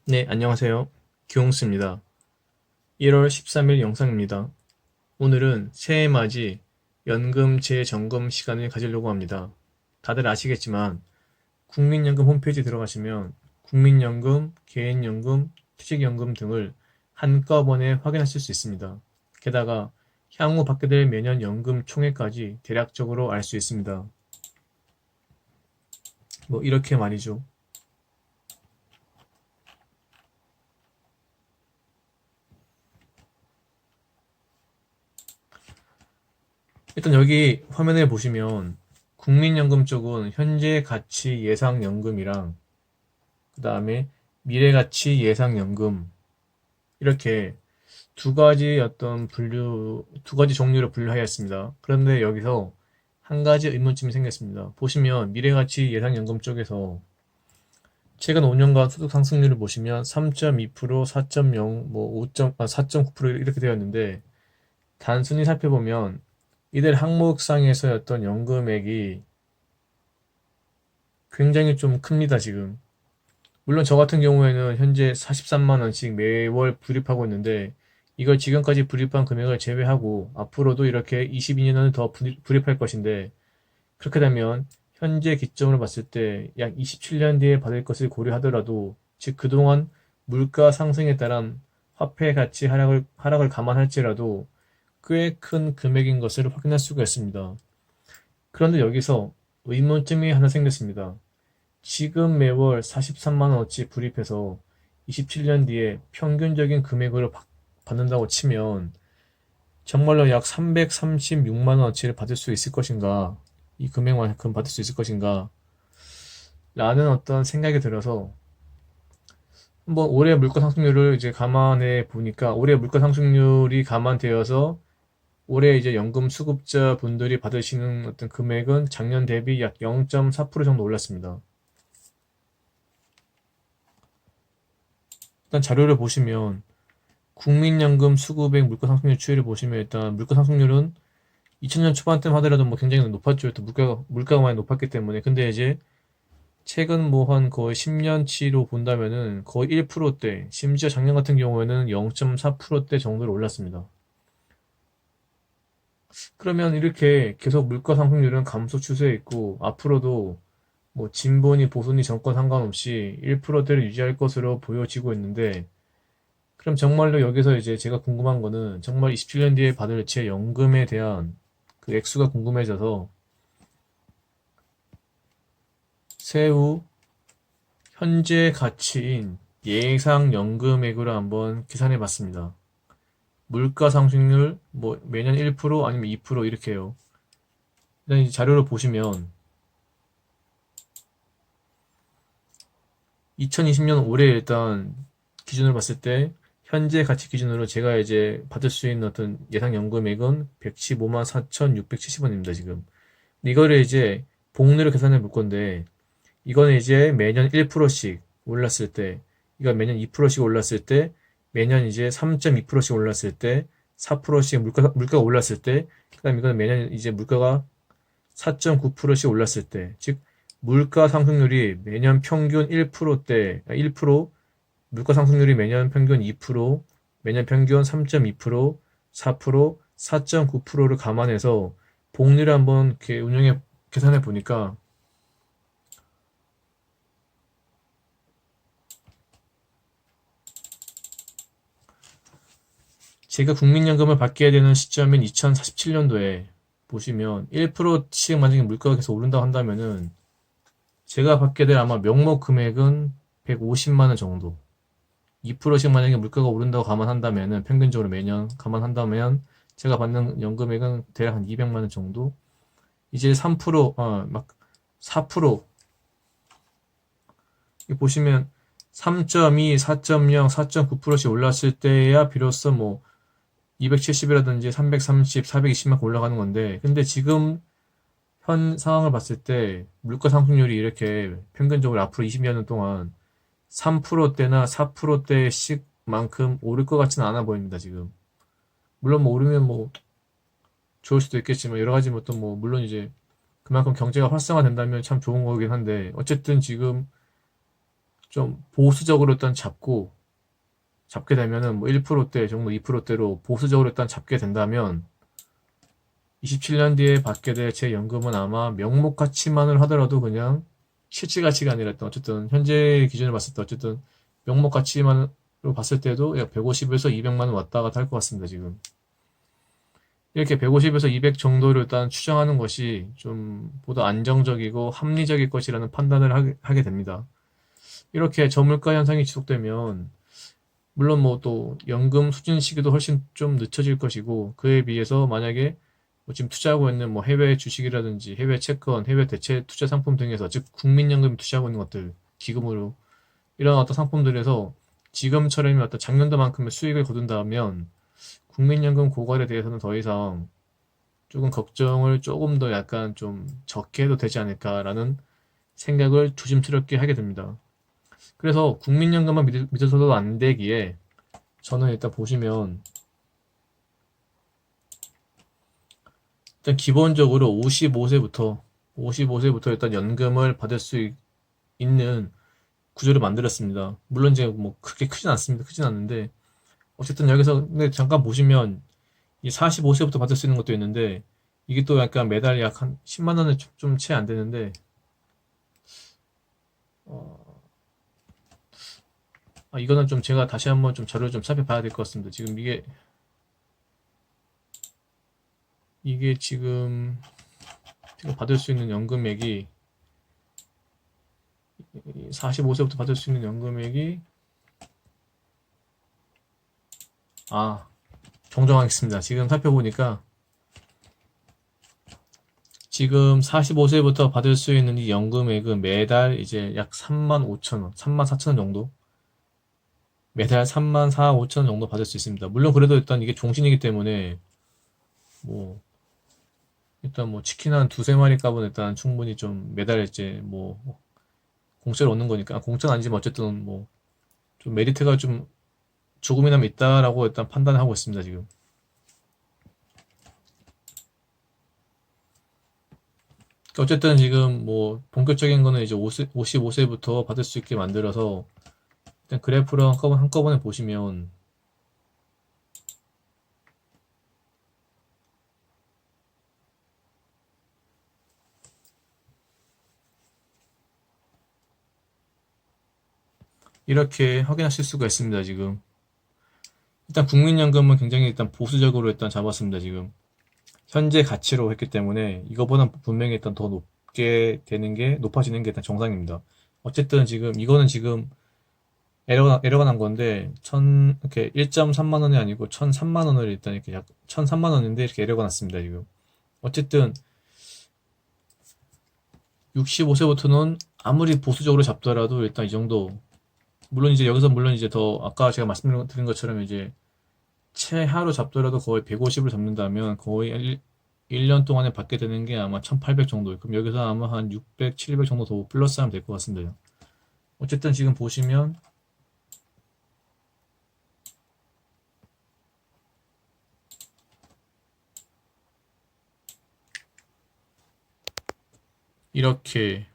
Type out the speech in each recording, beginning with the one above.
네, 안녕하세요. 기홍스입니다. 1월 13일 영상입니다. 오늘은 새해 맞이 연금 재점검 시간을 가지려고 합니다. 다들 아시겠지만 국민연금 홈페이지 들어가시면 국민연금, 개인연금, 퇴직연금 등을 한꺼번에 확인하실 수 있습니다. 게다가 향후 받게 될 매년 연금 총액까지 대략적으로 알 수 있습니다. 뭐 이렇게 말이죠. 일단 여기 화면에 보시면 국민연금 쪽은 현재 가치 예상연금이랑 그 다음에 미래가치 예상연금 이렇게 두 가지 종류로 분류하였습니다. 그런데 여기서 한 가지 의문점이 생겼습니다. 보시면 미래가치 예상연금 쪽에서 최근 5년간 소득 상승률을 보시면 3.2%, 4.0, 뭐 4.9% 이렇게 되었는데 단순히 살펴보면 이들 항목상에서의 어떤 연금액이 굉장히 좀 큽니다, 지금. 물론 저 같은 경우에는 현재 43만 원씩 매월 불입하고 있는데 이걸 지금까지 불입한 금액을 제외하고 앞으로도 이렇게 22년은 더 불입할 것인데 그렇게 되면 현재 기점으로 봤을 때 약 27년 뒤에 받을 것을 고려하더라도 즉 그동안 물가 상승에 따른 화폐 가치 하락을 감안할지라도 꽤 큰 금액인 것을 확인할 수가 있습니다. 그런데 여기서 의문점이 하나 생겼습니다. 지금 매월 43만 원어치 불입해서 27년 뒤에 평균적인 금액으로 받는다고 치면 정말로 약 336만 원어치를 받을 수 있을 것인가? 이 금액만큼 받을 수 있을 것인가? 라는 어떤 생각이 들어서 한번 올해 물가 상승률을 이제 감안해 보니까 올해 물가 상승률이 감안되어서 올해 이제 연금 수급자 분들이 받으시는 어떤 금액은 작년 대비 약 0.4% 정도 올랐습니다. 일단 자료를 보시면 국민연금 수급액 물가 상승률 추이를 보시면 일단 물가 상승률은 2000년 초반 때만 하더라도 뭐 굉장히 높았죠. 일단 물가가 많이 높았기 때문에. 근데 이제 최근 뭐 한 거의 10년치로 본다면은 거의 1%대, 심지어 작년 같은 경우에는 0.4%대 정도로 올랐습니다. 그러면 이렇게 계속 물가 상승률은 감소 추세에 있고 앞으로도 뭐 진보니 보수니 정권 상관없이 1%대를 유지할 것으로 보여지고 있는데 그럼 정말로 여기서 이제 제가 궁금한 거는 정말 27년 뒤에 받을 제 연금에 대한 그 액수가 궁금해져서 세후 현재 가치인 예상 연금액으로 한번 계산해 봤습니다. 물가 상승률 뭐 매년 1% 아니면 2% 이렇게요. 일단 이 자료를 보시면 2020년 올해 일단 기준으로 봤을 때 현재 가치 기준으로 제가 이제 받을 수 있는 어떤 예상 연금액은 115만 4,670원입니다, 지금. 이거를 이제 복리로 계산해 볼 건데 이거는 이제 매년 1%씩 올랐을 때, 이거 매년 2%씩 올랐을 때, 매년 이제 3.2%씩 올랐을 때, 4%씩 물가가 올랐을 때, 그 다음 이거는 매년 이제 물가가 4.9%씩 올랐을 때, 즉, 물가 상승률이 매년 평균 1%대, 1%, 물가 상승률이 매년 평균 2%, 매년 평균 3.2%, 4%, 4.9%를 감안해서 복리를 한번 이렇게 계산해 보니까 제가 국민연금을 받게 되는 시점인 2047년도에 보시면 1%씩 만약에 물가가 계속 오른다고 한다면은 제가 받게 될 아마 명목 금액은 150만 원 정도. 2%씩 만약에 물가가 오른다고 감안한다면은 평균적으로 매년 감안한다면 제가 받는 연금액은 대략 한 200만 원 정도. 이제 3%, 막 4%, 보시면 3.2, 4.0, 4.9%씩 올랐을 때야 비로소 뭐 270이라든지 330, 420만큼 올라가는 건데, 근데 지금 현 상황을 봤을 때 물가 상승률이 이렇게 평균적으로 앞으로 20년 동안 3%대나 4%대씩만큼 오를 것 같지는 않아 보입니다, 지금. 물론 뭐 오르면 뭐 좋을 수도 있겠지만 여러 가지 뭐또 물론 이제 그만큼 경제가 활성화된다면 참 좋은 거긴 한데 어쨌든 지금 좀 보수적으로 일단 잡게 되면은 뭐 1%대 정도 2%대로 보수적으로 일단 잡게 된다면 27년 뒤에 받게 될 제 연금은 아마 명목 가치만을 하더라도 그냥 실질 가치가 아니라 일단 어쨌든 현재 기준으로 봤을 때 어쨌든 명목 가치만으로 봤을 때도 약 150에서 200만 원 왔다 갔다 할 것 같습니다, 지금. 이렇게 150에서 200 정도를 일단 추정하는 것이 좀 보다 안정적이고 합리적일 것이라는 판단을 하게 됩니다. 이렇게 저물가 현상이 지속되면 물론 뭐 또 연금 수준 시기도 훨씬 좀 늦춰질 것이고 그에 비해서 만약에 뭐 지금 투자하고 있는 뭐 해외 주식이라든지 해외 채권, 해외 대체 투자 상품 등에서 즉 국민연금 투자하고 있는 것들 기금으로 이런 어떤 상품들에서 지금처럼 어떤 작년도만큼의 수익을 거둔다면 국민연금 고갈에 대해서는 더 이상 조금 걱정을 조금 더 약간 좀 적게 해도 되지 않을까라는 생각을 조심스럽게 하게 됩니다. 그래서 국민연금만 믿어서도 안 되기에 저는 일단 보시면 일단 기본적으로 55세부터 일단 연금을 받을 수 있는 구조를 만들었습니다. 물론 이제 뭐 그렇게 크진 않습니다. 크진 않는데 어쨌든 여기서 근데 잠깐 보시면 이 45세부터 받을 수 있는 것도 있는데 이게 또 약간 매달 약 한 10만 원을 좀 채 안 되는데 어, 이거는 좀 제가 다시 한번 좀 자료를 좀 살펴봐야 될 것 같습니다. 지금 이게 지금 제가 받을 수 있는 연금액이 45세부터 받을 수 있는 연금액이 아 정정하겠습니다. 지금 살펴보니까 지금 45세부터 받을 수 있는 이 연금액은 매달 이제 약 3만 5천 원, 3만 4천 원 정도 매달 3만 4, 5천 원 정도 받을 수 있습니다. 물론 그래도 일단 이게 종신이기 때문에 뭐 일단 뭐 치킨 한 두세 마리 값은 일단 충분히 좀 매달 이제 뭐 공짜로 얻는 거니까 공짜는 아니지만 어쨌든 뭐 좀 메리트가 좀 조금이나마 있다라고 일단 판단하고 있습니다, 지금. 그러니까 어쨌든 지금 뭐 본격적인 거는 이제 55세부터 받을 수 있게 만들어서 일단 그래프를 한꺼번에 보시면 이렇게 확인하실 수가 있습니다, 지금. 일단 국민연금은 굉장히 일단 보수적으로 일단 잡았습니다, 지금. 현재 가치로 했기 때문에 이거보다 분명히 일단 더 높게 되는 게 높아지는 게 일단 정상입니다. 어쨌든 지금 이거는 지금 에러가 난 건데 이렇게 1.3만 원이 아니고 1,003만 원을 일단 이렇게 1,003만 원인데 이렇게 에러가 났습니다, 지금. 어쨌든 65세부터는 아무리 보수적으로 잡더라도 일단 이 정도 물론 이제 여기서 물론 이제 더 아까 제가 말씀드린 것처럼 이제 최하로 잡더라도 거의 150을 잡는다면 거의 1년 동안에 받게 되는 게 아마 1800 정도. 그럼 여기서 아마 한 600, 700 정도 더 플러스 하면 될 것 같습니다. 어쨌든 지금 보시면 이렇게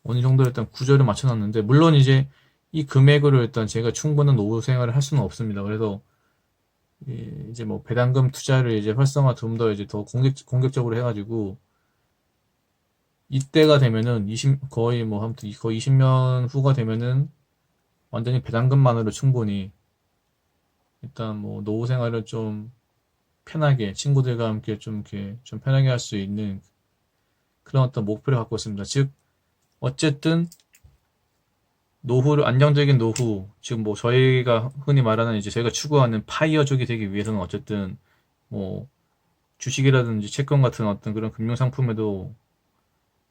어느 정도 일단 구조를 맞춰놨는데 물론 이제 이 금액으로 일단 제가 충분한 노후 생활을 할 수는 없습니다. 그래서 이제 뭐 배당금 투자를 이제 활성화 좀 더 이제 더 공격적으로 해가지고 이때가 되면은 거의 뭐 아무튼 거의 20년 후가 되면은 완전히 배당금만으로 충분히 일단 뭐 노후 생활을 좀 편하게 친구들과 함께 좀 이렇게 좀 편하게 할 수 있는 그런 어떤 목표를 갖고 있습니다. 즉 어쨌든 노후를 안정적인 노후 지금 뭐 저희가 흔히 말하는 이제 저희가 추구하는 파이어족이 되기 위해서는 어쨌든 뭐 주식이라든지 채권 같은 어떤 그런 금융 상품에도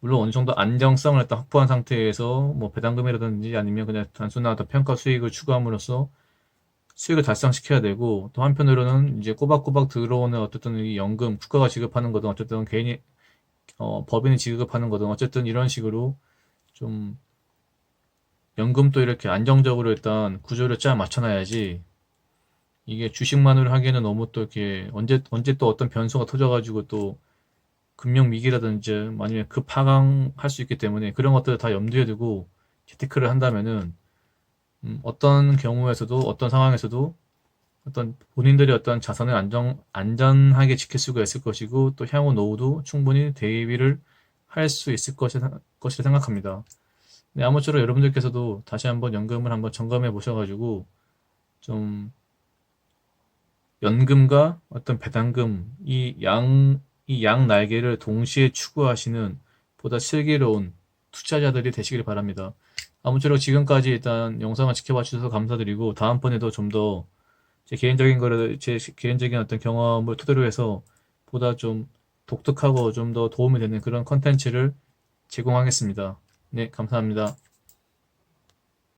물론 어느 정도 안정성을 일단 확보한 상태에서 뭐 배당금이라든지 아니면 그냥 단순한 어떤 평가 수익을 추구함으로써 수익을 달성시켜야 되고 또 한편으로는 이제 꼬박꼬박 들어오는 어쨌든 이 연금 국가가 지급하는 거든 어쨌든 개인이 법인이 지급하는 거든 어쨌든 이런 식으로 좀 연금도 이렇게 안정적으로 일단 구조를 짜 맞춰놔야지 이게 주식만으로 하기에는 너무 또 이렇게 언제 또 어떤 변수가 터져가지고 또 금융 위기라든지 아니면 급하강할 수 있기 때문에 그런 것들을 다 염두에 두고 재테크를 한다면은 어떤 경우에서도 어떤 상황에서도 어떤 본인들의 어떤 자산을 안전하게 지킬 수가 있을 것이고 또 향후 노후도 충분히 대비를 할 수 있을 것이라 생각합니다. 네, 아무쪼록 여러분들께서도 다시 한번 연금을 한번 점검해 보셔가지고 좀 연금과 어떤 배당금 이 양 날개를 동시에 추구하시는 보다 슬기로운 투자자들이 되시길 바랍니다. 아무쪼록 지금까지 일단 영상을 지켜봐 주셔서 감사드리고 다음번에도 좀 더 제 개인적인 어떤 경험을 토대로 해서 보다 좀 독특하고 좀 더 도움이 되는 그런 컨텐츠를 제공하겠습니다. 네, 감사합니다.